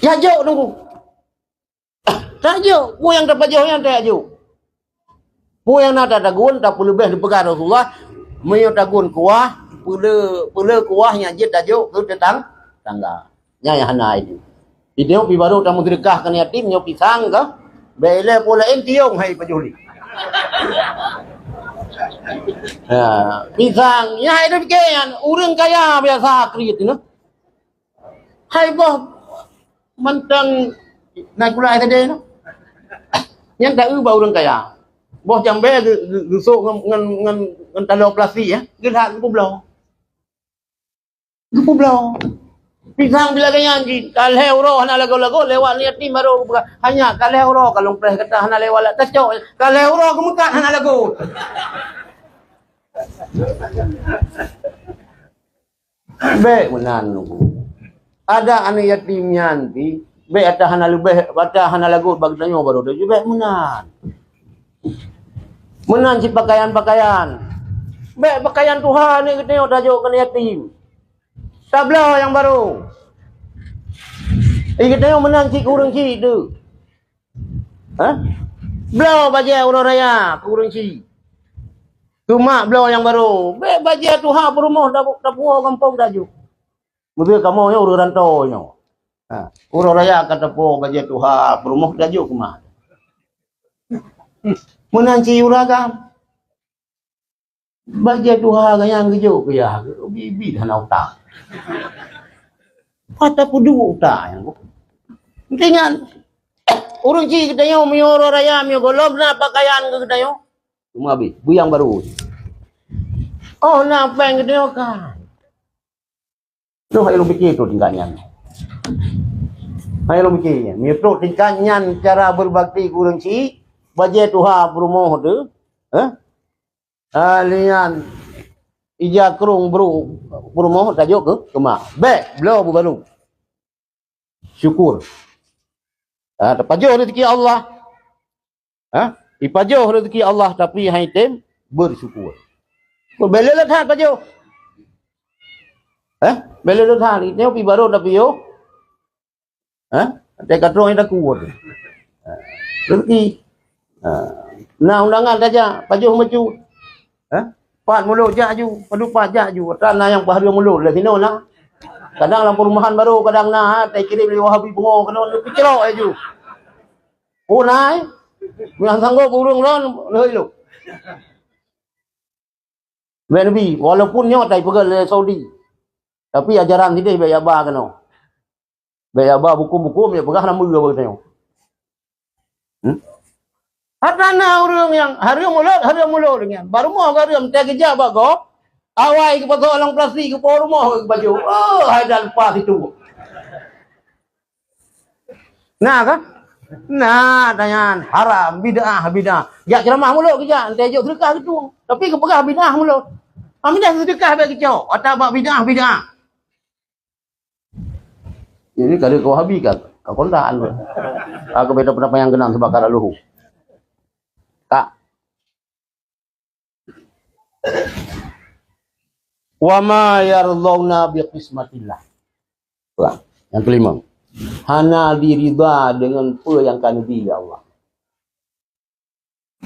A: Ya jauh tunggu. Tak jauh, ku yang dapat jauh yang tak jauh. Ku yang nak tagun tak perlu lebih dipegang Rasulullah, meyo tagun kuah, perlu kuahnya je tak jauh tu tentang tangga. Nya yang hana itu. Video pi baru tamu sedekah kan yatim nyo pisang ke? Bele pula entiong hai pajuli. Pisang, ya ada pikiran orang kaya biasa kriit itu. Hai boh mentang naik pula tadi no. Yang tak ubah orang kaya. Boh jambe gesuk ngan talo plastik ya. Gerak ke pulau. Ke pulau. Pisang bila kaya anji, kalau euro hana lagu-lagu lewat lihat ni baru hanya kalau euro kalau pleh kata hana lewat tak cok. Kalau euro kemukat hana lagu. Baik menan nunggu. Ada anak yatimnya nanti, baik ada hana lebih, ada hana lagu bagi tanya baru dah. Baik menan. Menan si pakaian-pakaian. Baik pakaian Tuhan ni kita dah jauh kena yatim. Tabla yang baru. Kita tengok menang cik kurang cik tu. Belau baja orang raya kurang cik. Cuma belau yang baru. Baja tu ha berumah dah puas kampung dah ju. Mesti kamu nya orang rantau nya. Orang raya kata puas baja tu ha berumah dah ju kemah. Menang cik uragam. Baja tu ha yang kejo ke ya. Bibi dah nak utang. Kata pudu utang yang Dengan orang cik kita yang mioro raya mio golom na pakaian ke kita yang cuma habis buyang baru. Oh na apa yang kita yang kan? Tu hai lu fikir tu tingkatnya. Hai lu fikirnya. Mio tu tingkatnya cara berbakti kurang cik baje tuha berumah tu. Alian ija kerung berumah tajuk ke kemah. Baik, belum baru. Syukur. Pajuh rezeki Allah. Ipajuh rezeki Allah tapi haitim bersyukur. Bela lah than pajuh. Bela lah than ni pi baru tapi yo. Ada katrong dah kuat. Rezeki. Nah undangan saja pajuh maju. Pat mulut jaju, padu pat jaju. Tanah yang bahari mulut lah sini lah. Kadang lampu rumahan baru, kadang nak tak kirim li wahabi bungo kena pikirok aju. Oh nai. Yang sanggup burung ron leuy lu. Nabi walaupun nyo tai pegal Saudi. Tapi ajaran tidak baik abah kena. Baik abah buku-buku dia pegah nama dia begitu. Hatana orang yang hari mulut dengan baru mau garam tak kerja bago. Awai ke pasal orang plastik ke rumah ke baju. Oh, ada lepas itu. Nah kan? Nah, tanya haram, bid'ah. Ya ceramah mulut kerja, ente ajuk sedekah gitu. Tapi kepegah bid'ah mulut. Aminah sedekah bagi kau, atau bab bid'ah. Ini kalau kau habis kan, kau kontaan. Aku beda pendapat yang genang sebab kara luhu. Kak. Wa ma yardhauna bi qismatillah. Yang kelima. Hana diridha dengan apa yang kami beri Allah.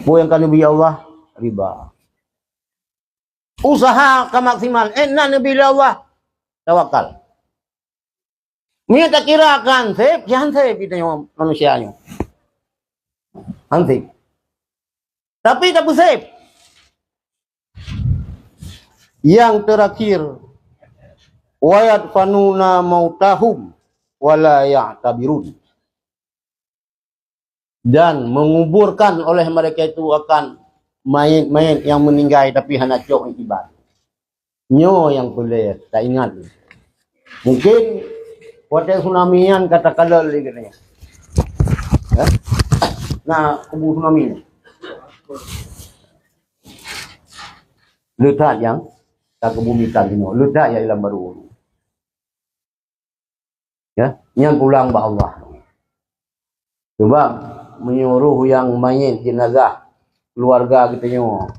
A: Apa yang kami beri Allah riba. Usaha ke maksimal. Nak bila Allah. Tawakal. Mereka tak kira kan sip, jangan sip kita manusianya. Hansip. Tapi tak sip. Yang terakhir, wayat fanuna mautahum wala ya'tabirun. Dan menguburkan oleh mereka itu akan mayat-mayat yang meninggal tapi hendak cok ibadah. Nyo yang boleh tak ingat. Mungkin hotel tsunami-an kata kalal katanya. Ya? Nah, kubu tsunami. Letak yang tak kebumikan ini. Letak yang ilam baru. Ya, yang pulang ba Allah. Sebab menyuruh yang mayat jenazah keluarga katanya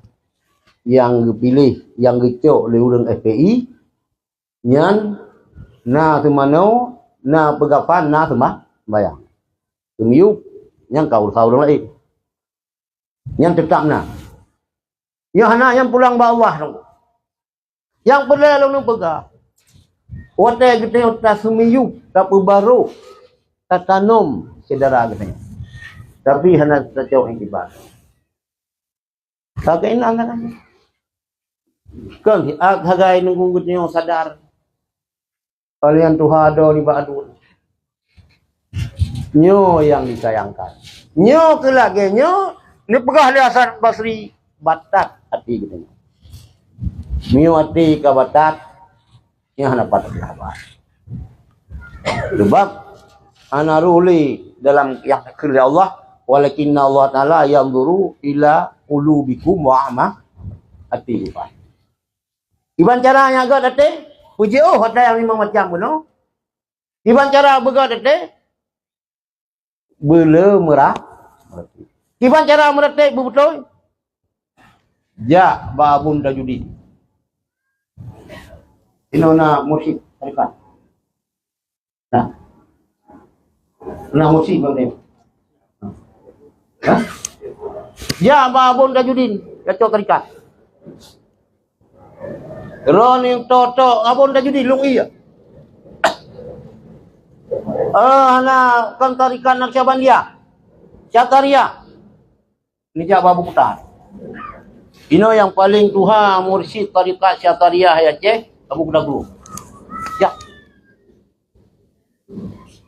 A: yang dipilih, yang dicok oleh orang FPI, yang na semano, na pegapan, na sembayang. Semiyuk, yang kau orang lain. Yang tetap na. Yang anak yang pulang ba Allah. Yang perlu lalu pegah. Watai katanya tak semiyuk, tak baru, tak tanam sedara katanya. Tapi hendak tak cok ibadah. Tak kainan kan. Kan hagai nunggu katanya sadar. Kalian Tuhan ada di ba'du. Nyo yang disayangkan. Nyo ke lagi nyo ni pegah dia Hasan Basri batat hati katanya. Nyo hati ke batat yang dapat berhabar. Sebab ana ruli dalam yang kerja Allah walakinna Allah Ta'ala yanzuru ila qulubikum wa hati lupa. Iban caranya agak datang puji hotel yang lima macam pun. Iban cara begat datang bela merah. Iban cara meratik betul. Ja babun tajudi. Inona musik tarikat. Nah musik bang. Ya babun tajudin, kacau tarikat. Roning toto abon tajudin lung iya. Na kan tarikan nak siaban dia. Syakaria. Ni jak babu putar. Ino yang paling tuha mursyid tarikat Syakaria ya ceh. Abu Kudaglu. Ya.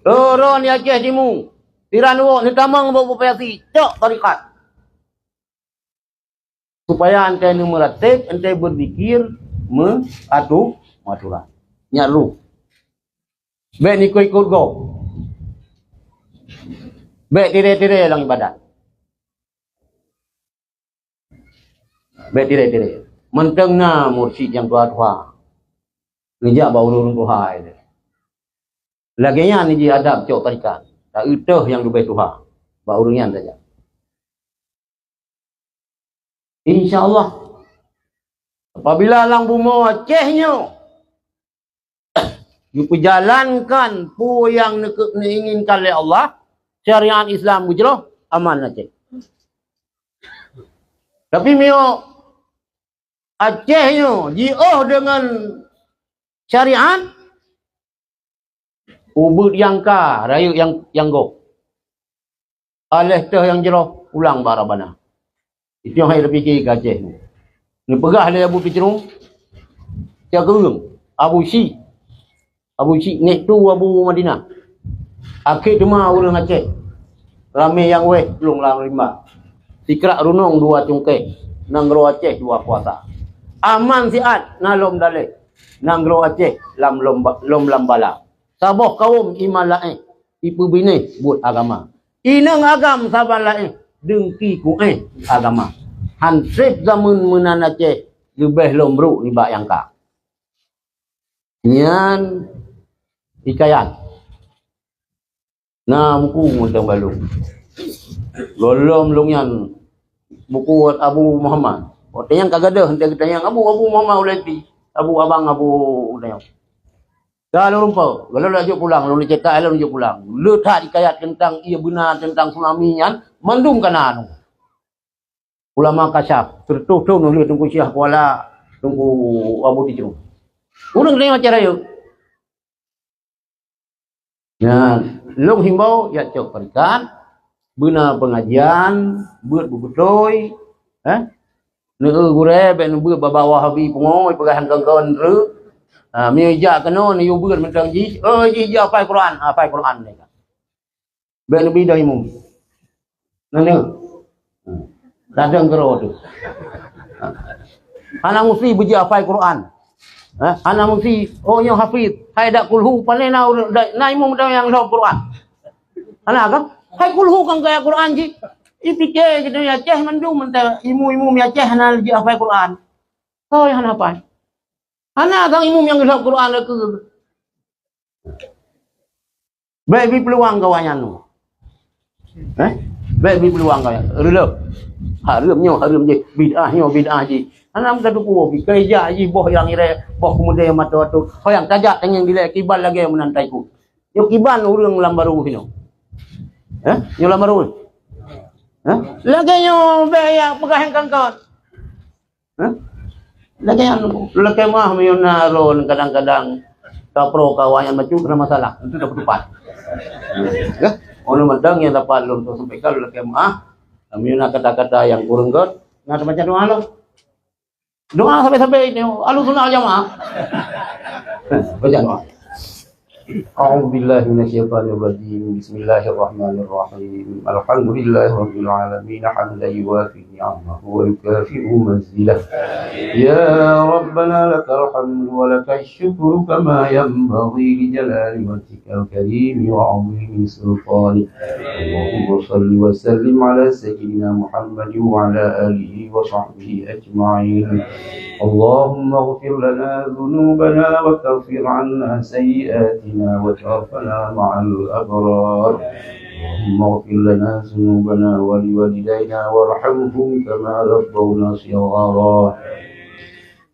A: Ron ya Aceh dimu. Tiranu ni tamang bawa payasi. Cok tarikat. Supaya ente ni meratib, ente berzikir, maturan. Nyaru. Baik ni ikut go. Baik tire-tire lang ibadat. Baik tire-tire. Menteng na mursyid yang tua-tua. Ngejak bau urun Tuhan ini. Laginya ni dia adab cok tarikat. Tak utah yang lebih Tuhan. Bau urunnya saja. InsyaAllah. Apabila lang bumo Acehnya. Diperjalankan pu yang diinginkan oleh Allah. Syariat Islam bujroh. Aman Aceh. Tapi mio Acehnya. Jioh dengan syariat ubud yang ka rayu yang go aleh teh yang jeroh ulang barabana itu yang saya fikir gajah ni pegah le Abu Picerung dia gerung Abu Shi nek tu Abu Madinah akhir cuma orang Aceh ramai yang weh belum lima sikrak runung dua cungkeh nang gro Aceh dua puasa aman siat nalom dalek nang gro Aceh lam lambala. Saboh kaum iman lain. Ipu bini buat agama. Inang agam sabar lain. Dengki ku agama. Hansip zaman menan Aceh. Lebih lombru ni bak yang ka. Nyan. Ikayan. Nah buku muntang balu. Lolom lungyan. Buku Abu Muhammad. Waktu yang kagada. Hentai kita yang Abu Muhammad ulati. Abu abang Abu Udayang. Kalau rumpau, kalau lanjut pulang, lalu cetak, lalu lanjut pulang. Letak dikayat tentang ia benar tentang tsunami yang mendung kena anu. Ulama kasyaf, tertutup nulis tunggu syah kuala tunggu Abu Tijrung. Urang ni macam raya. Nah, long himbau ya cok perikan, bina pengajian, buat bubutoi, gure ben buat bawa habi pengoi pegahan kawan ru, miya kano ni buat mentang ji, ji apa Quran ni kan. Ben bi dah imum. Nana, datang kero tu. Anak mesti buat apa Quran. Anak mesti nyo hafid, hai dak kulhu panai na imum dah yang dah Quran. Anak kan, hai kulhu kan kaya Quran ji. Ipike gitu ya ceh mandu mentah imu ya ceh na ji apa Quran. Oh yang apa? Anak kan imum yang dah Quran ke. Baik peluang kawannya nu. Baik peluang kawan. Relo. Harum je bid'ah je. Anak kita duku kerja je boh yang ire boh kemudian mata tu. Oh yang tajak dengan bila kiban lagi yang menantaiku. Yo kiban urang lambaru hino. Yo lambaru. Lagi yo bayar pegahan kawan. Lagi mah miona ron kadang-kadang kapro kawan yang macam kena masalah. Itu dah berdepan. Orang medang yang dapat lom tu sampai kalau lagi mah miona kata-kata yang kurang god. Ngat macam doa lo. Doa sampai ini alu sunnah jamaah. Baca doa. أعوذ بالله من الشيطان الرجيم بسم الله الرحمن الرحيم الحمد لله رب العالمين حمدا يوافي نعمه ويكافئ مزيده يا ربنا لك الحمد ولك الشكر كما ينبغي لجلال وجهك الكريم وعظيم سلطانك اللهم صل وسلم على سيدنا محمد وعلى آله وصحبه أجمعين اللهم اغفر لنا ذنوبنا وكفر عنا سيئاتنا وتوفنا مع الأبرار اللهم اغفر لنا ذنوبنا ولوالدينا وارحمهم كما ربونا صغارا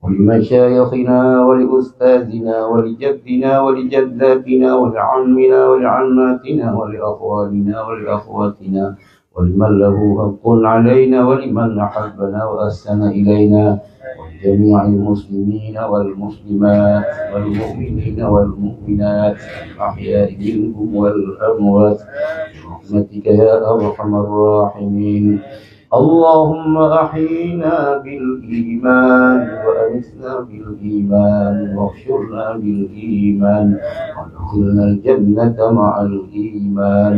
A: ولمشايخنا ولأستاذنا ولجدنا ولجداتنا ولعمنا ولعماتنا ولأخواننا ولأخواتنا ولمن له حق علينا ولمن أحبنا وأحسن إلينا ولجميع المسلمين والمسلمات والمؤمنين والمؤمنات الأحياء منهم والأموات برحمتك يا أرحم الراحمين اللهم أحينا بالإيمان وأمتنا بالإيمان واحشرنا بالإيمان وادخلنا الجنة مع الإيمان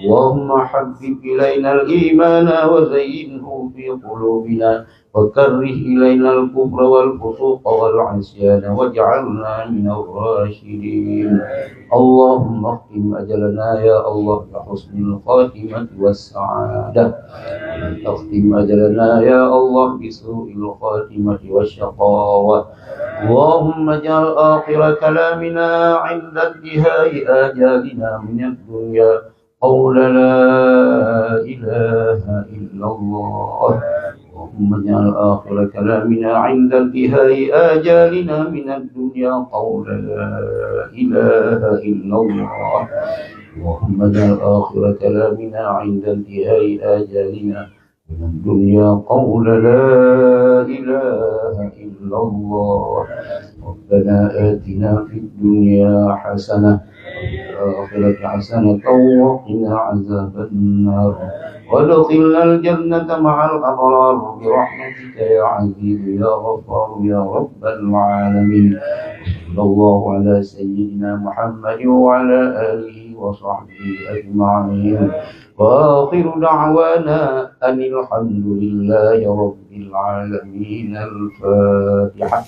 A: اللهم حبب إلينا الإيمان وزينه في قلوبنا وكره إلينا الكفر والفسوق والعصيان واجعلنا من الراشدين اللهم اختم أجلنا يا الله بحسن الخاتمة والسعادة اختم أجلنا يا الله بسوء الخاتمة والشقاوة اللهم اجعل آخر كلامنا عند انتهاء آجالنا من الدنيا قول لا إله إلا الله اللهم اجعل آخر كلامنا عند انتهاء آجالنا من الدنيا قول لا إله إلا الله اللهم اجعل آخر كلامنا عند انتهاء آجالنا من الدنيا قول لا إله إلا الله ربنا آتنا في الدنيا حسنة وفي الآخرة حسنة وقنا عذاب النار وادخلنا الجنة مع الأبرار برحمتك يا عزيز يا غفار يا رب العالمين صلى الله على سيدنا محمد وعلى آله وصحبه أجمعين وآخر دعوانا أن الحمد لله رب العالمين الفاتحة.